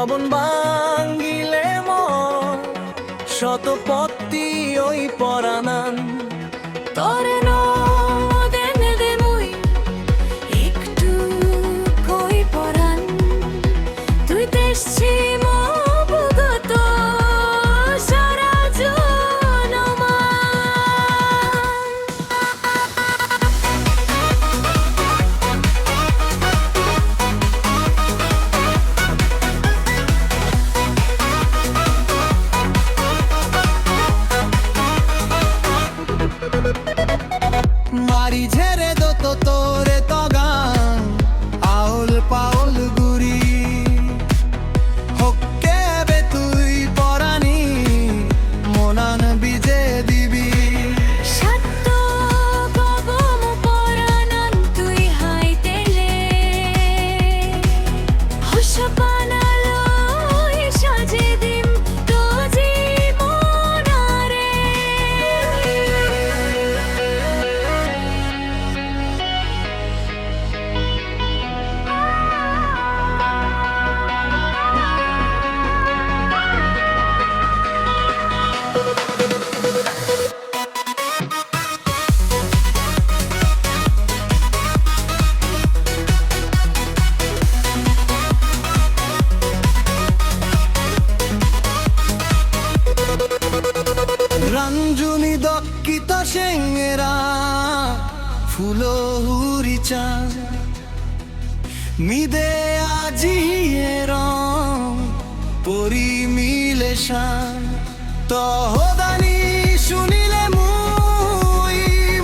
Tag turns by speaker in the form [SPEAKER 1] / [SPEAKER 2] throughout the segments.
[SPEAKER 1] শ্রবণ ভাঙ্গিলে মন শত পত্তি ওই পরানান তরে নদেন দেমুই একটু কই পরান তুই দেশছি মবগত সারা জনমান মারি ঝেরে দত তোরে তগান আউল পাউল গুরি হক্কে বে তুই পরানি মনান বিজে দিবি সত্য কবম পরানন তুই হাইতেলে হসপানালো সাজে দিম তো জীবনারে রঞ্জুনি দক্ষিত সেঙ্গেরা ফুলো হুরি চাঁদ মিদে আজি রং পরি মিলে শান তহদানি শুনিলে মুই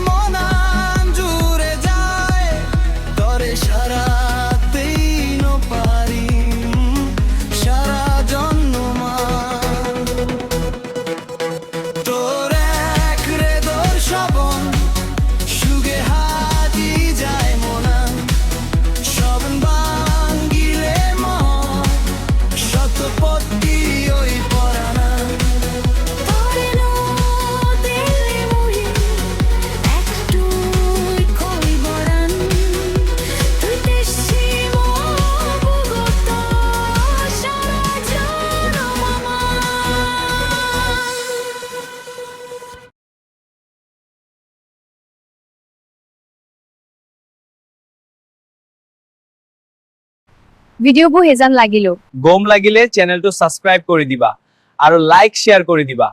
[SPEAKER 1] মনান জুড়ে যায় তরে সারাতেই নো পারি সারা জন্মমান তোর এক রে দোর শবন সুগে হাতি যায় মনান শ্রবণ ভাঙ্গিলে মন শত পত্তি ওই পরানান তরে নদেলে মুই একটু কই বরান তুই দেশছি মবগত সারা জনমান
[SPEAKER 2] ভিডিওবোৰ হেজান লাগিলো
[SPEAKER 3] গম লাগিলে চেনেলটো সাবস্ক্রাইব কৰি দিবা আৰু লাইক শেয়াৰ কৰি দিবা।